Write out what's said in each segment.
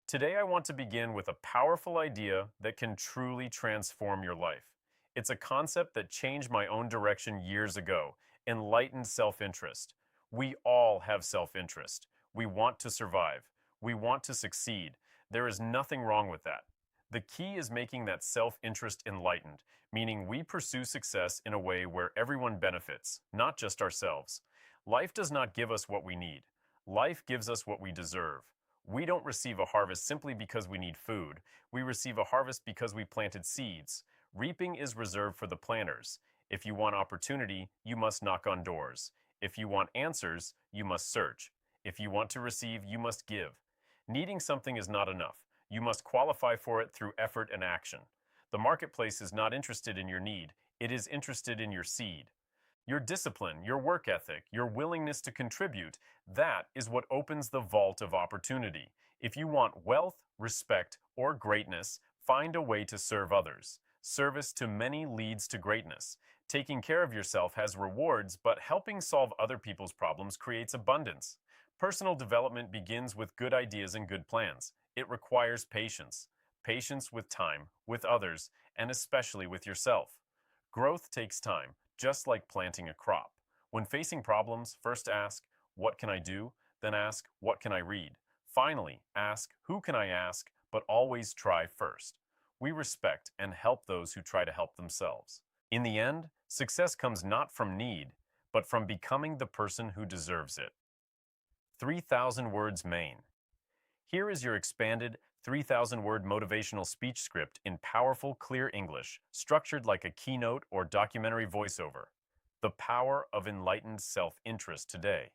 Today, I want to begin with a powerful idea that can truly transform your life. It's a concept that changed my own direction years ago: enlightened self-interest. We all have self-interest. We want to survive. We want to succeed. There is nothing wrong with that. The key is making that self-interest enlightened, meaning we pursue success in a way where everyone benefits, not just ourselves. Life does not give us what we need. Life gives us what we deserve. We don't receive a harvest simply because we need food. We receive a harvest because we planted seeds. Reaping is reserved for the planters. If you want opportunity, you must knock on doors. If you want answers, you must search. If you want to receive, you must give. Needing something is not enough. You must qualify for it through effort and action. The marketplace is not interested in your need. It is interested in your seed. Your discipline, your work ethic, your willingness to contribute, that is what opens the vault of opportunity. If you want wealth, respect, or greatness, find a way to serve others. Service to many leads to greatness. Taking care of yourself has rewards, but helping solve other people's problems creates abundance. Personal development begins with good ideas and good plans. It requires patience. Patience with time, with others, and especially with yourself. Growth takes time, just like planting a crop. When facing problems, first ask, what can I do? Then ask, what can I read? Finally, ask, who can I ask? But always try first. We respect and help those who try to help themselves. In the end, success comes not from need, but from becoming the person who deserves it. 3,000 words main. Here is your expanded 3,000-word motivational speech script in powerful, clear English, structured like a keynote or documentary voiceover. The power of enlightened self-interest today.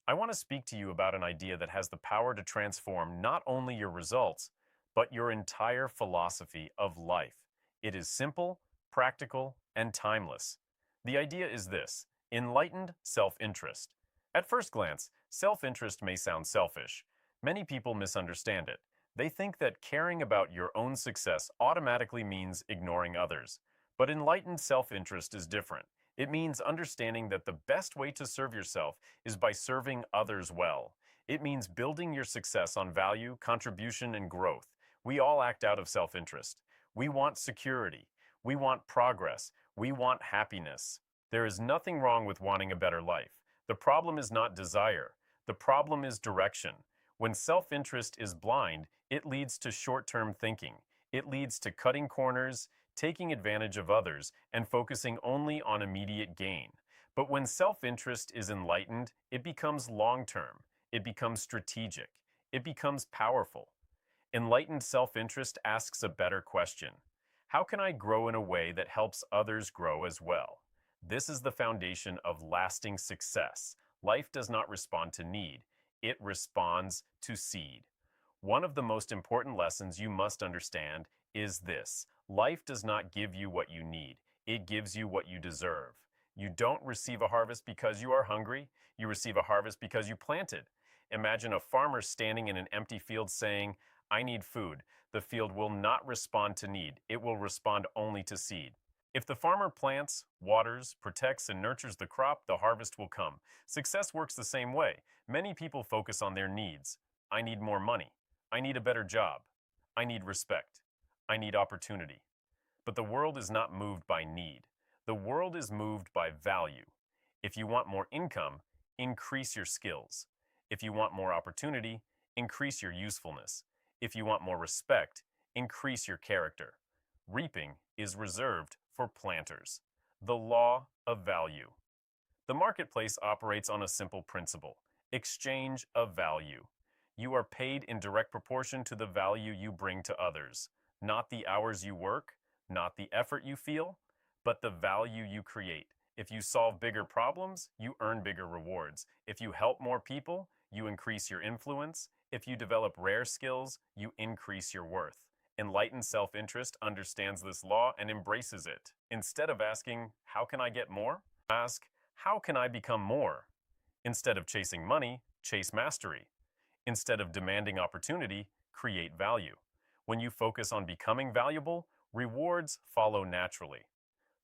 I want to speak to you about an idea that has the power to transform not only your results, but your entire philosophy of life. It is simple, practical, and timeless. The idea is this: enlightened self-interest. At first glance, self-interest may sound selfish. Many people misunderstand it. They think that caring about your own success automatically means ignoring others. But enlightened self-interest is different. It means understanding that the best way to serve yourself is by serving others well. It means building your success on value, contribution, and growth. We all act out of self-interest. We want security. We want progress. We want happiness. There is nothing wrong with wanting a better life. The problem is not desire. The problem is direction. When self-interest is blind, it leads to short-term thinking. It leads to cutting corners, taking advantage of others, and focusing only on immediate gain. But when self-interest is enlightened, it becomes long-term. It becomes strategic. It becomes powerful. Enlightened self-interest asks a better question. How can I grow in a way that helps others grow as well? This is the foundation of lasting success. Life does not respond to need. It responds to seed. One of the most important lessons you must understand is this: life does not give you what you need. It gives you what you deserve. You don't receive a harvest because you are hungry. You receive a harvest because you planted. Imagine a farmer standing in an empty field saying, I need food. The field will not respond to need. It will respond only to seed. If the farmer plants, waters, protects, and nurtures the crop, the harvest will come. Success works the same way. Many people focus on their needs. I need more money. I need a better job. I need respect. I need opportunity. But the world is not moved by need. The world is moved by value. If you want more income, increase your skills. If you want more opportunity, increase your usefulness. If you want more respect, increase your character. Reaping is reserved for planters. The law of value. The marketplace operates on a simple principle: exchange of value. You are paid in direct proportion to the value you bring to others. Not the hours you work, not the effort you feel, but the value you create. If you solve bigger problems, you earn bigger rewards. If you help more people, you increase your influence. If you develop rare skills, you increase your worth. Enlightened self-interest understands this law and embraces it. Instead of asking, how can I get more? Ask, how can I become more? Instead of chasing money, chase mastery. Instead of demanding opportunity, create value. When you focus on becoming valuable, rewards follow naturally.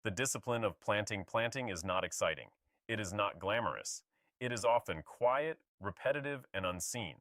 The discipline of planting is not exciting. It is not glamorous. It is often quiet, repetitive, and unseen.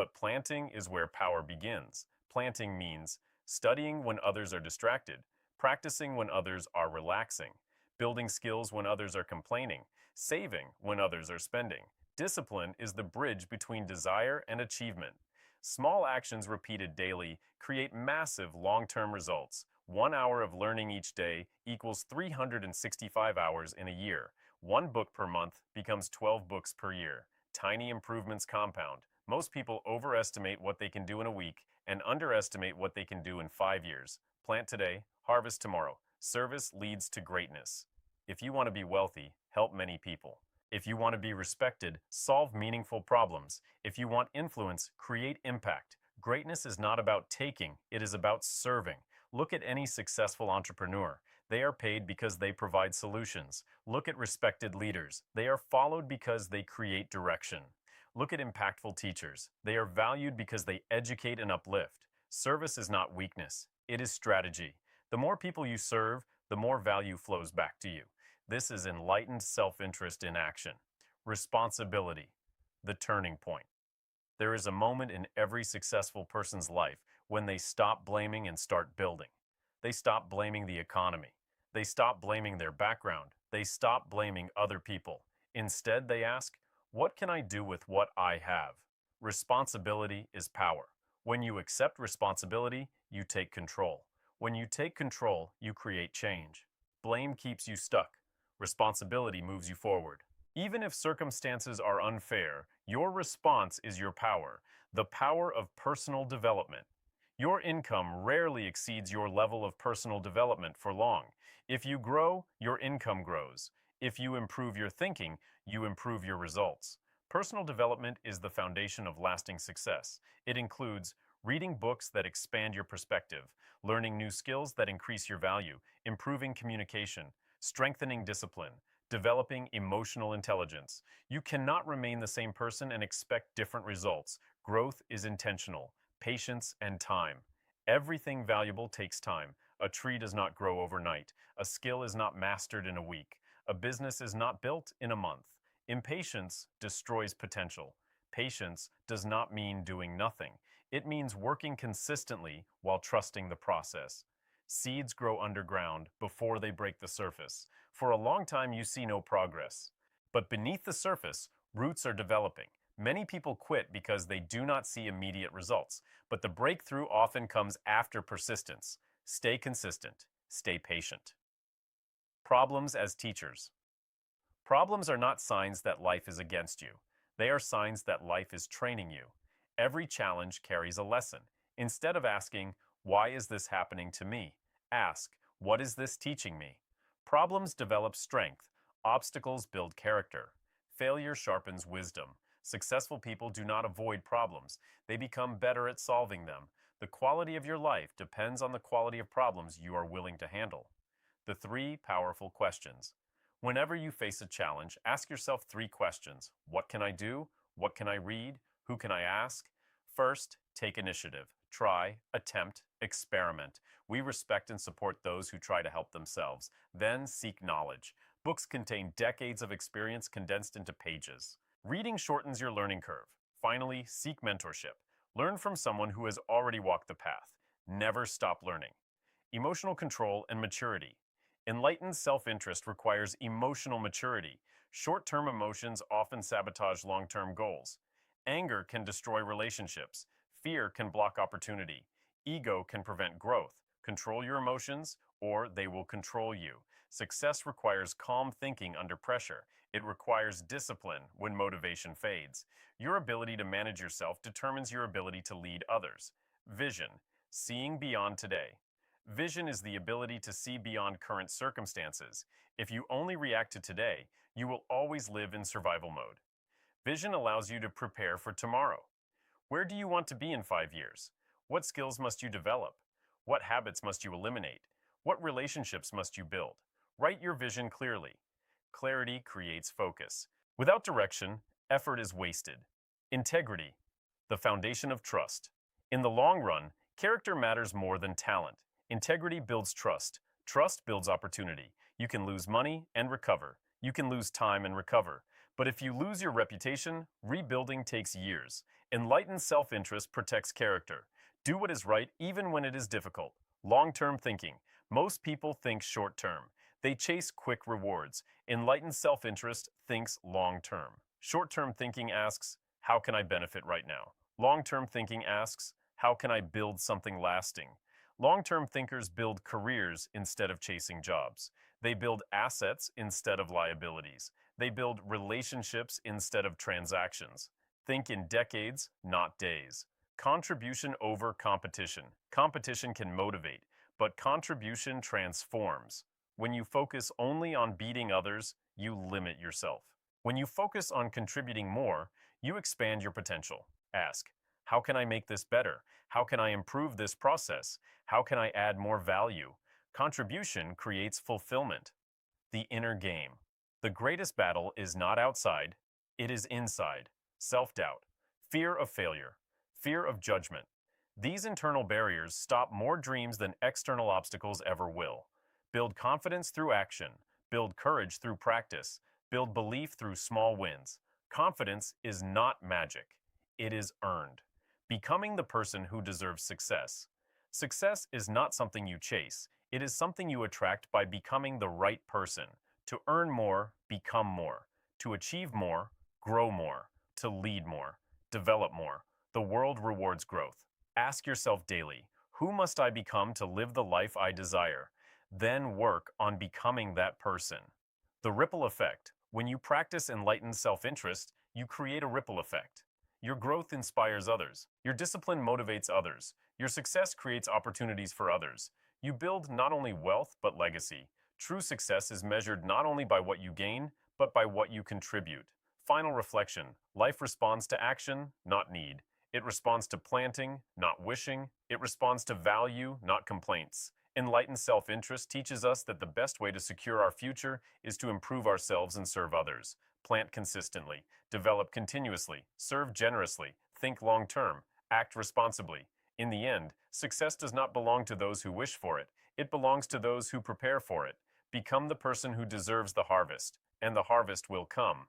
But planting is where power begins. Planting means studying when others are distracted, practicing when others are relaxing, building skills when others are complaining, saving when others are spending. Discipline is the bridge between desire and achievement. Small actions repeated daily create massive long-term results. 1 hour of learning each day equals 365 hours in a year. One book per month becomes 12 books per year. Tiny improvements compound. Most people overestimate what they can do in a week and underestimate what they can do in 5 years. Plant today, harvest tomorrow. Service leads to greatness. If you want to be wealthy, help many people. If you want to be respected, solve meaningful problems. If you want influence, create impact. Greatness is not about taking, it is about serving. Look at any successful entrepreneur. They are paid because they provide solutions. Look at respected leaders. They are followed because they create direction. Look at impactful teachers. They are valued because they educate and uplift. Service is not weakness, it is strategy. The more people you serve, the more value flows back to you. This is enlightened self-interest in action. Responsibility, the turning point. There is a moment in every successful person's life when they stop blaming and start building. They stop blaming the economy. They stop blaming their background. They stop blaming other people. Instead, they ask, what can I do with what I have? Responsibility is power. When you accept responsibility, you take control. When you take control, you create change. Blame keeps you stuck. Responsibility moves you forward. Even if circumstances are unfair, your response is your power, the power of personal development. Your income rarely exceeds your level of personal development for long. If you grow, your income grows. If you improve your thinking, you improve your results. Personal development is the foundation of lasting success. It includes reading books that expand your perspective, learning new skills that increase your value, improving communication, strengthening discipline, developing emotional intelligence. You cannot remain the same person and expect different results. Growth is intentional, patience, and time. Everything valuable takes time. A tree does not grow overnight. A skill is not mastered in a week. A business is not built in a month. Impatience destroys potential. Patience does not mean doing nothing. It means working consistently while trusting the process. Seeds grow underground before they break the surface. For a long time, you see no progress. But beneath the surface, roots are developing. Many people quit because they do not see immediate results, but the breakthrough often comes after persistence. Stay consistent. Stay patient. Problems as teachers. Problems are not signs that life is against you. They are signs that life is training you. Every challenge carries a lesson. Instead of asking, why is this happening to me? Ask, what is this teaching me? Problems develop strength. Obstacles build character. Failure sharpens wisdom. Successful people do not avoid problems. They become better at solving them. The quality of your life depends on the quality of problems you are willing to handle. The 3 powerful questions. Whenever you face a challenge, ask yourself 3 questions. What can I do? What can I read? Who can I ask? First, take initiative. Try, attempt, experiment. We respect and support those who try to help themselves. Then seek knowledge. Books contain decades of experience condensed into pages. Reading shortens your learning curve. Finally, seek mentorship. Learn from someone who has already walked the path. Never stop learning. Emotional control and maturity. Enlightened self-interest requires emotional maturity. Short-term emotions often sabotage long-term goals. Anger can destroy relationships. Fear can block opportunity. Ego can prevent growth. Control your emotions, or they will control you. Success requires calm thinking under pressure. It requires discipline when motivation fades. Your ability to manage yourself determines your ability to lead others. Vision, seeing beyond today. Vision is the ability to see beyond current circumstances. If you only react to today, you will always live in survival mode. Vision allows you to prepare for tomorrow. Where do you want to be in 5 years? What skills must you develop? What habits must you eliminate? What relationships must you build? Write your vision clearly. Clarity creates focus. Without direction, effort is wasted. Integrity, the foundation of trust. In the long run, character matters more than talent. Integrity builds trust. Trust builds opportunity. You can lose money and recover. You can lose time and recover. But if you lose your reputation, rebuilding takes years. Enlightened self-interest protects character. Do what is right even when it is difficult. Long-term thinking. Most people think short-term. They chase quick rewards. Enlightened self-interest thinks long-term. Short-term thinking asks, how can I benefit right now? Long-term thinking asks, how can I build something lasting? Long-term thinkers build careers instead of chasing jobs. They build assets instead of liabilities. They build relationships instead of transactions. Think in decades, not days. Contribution over competition. Competition can motivate, but contribution transforms. When you focus only on beating others, you limit yourself. When you focus on contributing more, you expand your potential. Ask, how can I make this better? How can I improve this process? How can I add more value? Contribution creates fulfillment. The inner game. The greatest battle is not outside, it is inside. Self-doubt, fear of failure, fear of judgment. These internal barriers stop more dreams than external obstacles ever will. Build confidence through action. Build courage through practice. Build belief through small wins. Confidence is not magic. It is earned. Becoming the person who deserves success. Success is not something you chase. It is something you attract by becoming the right person. To earn more, become more. To achieve more, grow more. To lead more. Develop more. The world rewards growth. Ask yourself daily, who must I become to live the life I desire? Then work on becoming that person. The ripple effect. When you practice enlightened self-interest, you create a ripple effect. Your growth inspires others. Your discipline motivates others. Your success creates opportunities for others. You build not only wealth, but legacy. True success is measured not only by what you gain, but by what you contribute. Final reflection. Life responds to action, not need. It responds to planting, not wishing. It responds to value, not complaints. Enlightened self-interest teaches us that the best way to secure our future is to improve ourselves and serve others. Plant consistently, develop continuously, serve generously, think long-term, act responsibly. In the end, success does not belong to those who wish for it. It belongs to those who prepare for it. Become the person who deserves the harvest, and the harvest will come.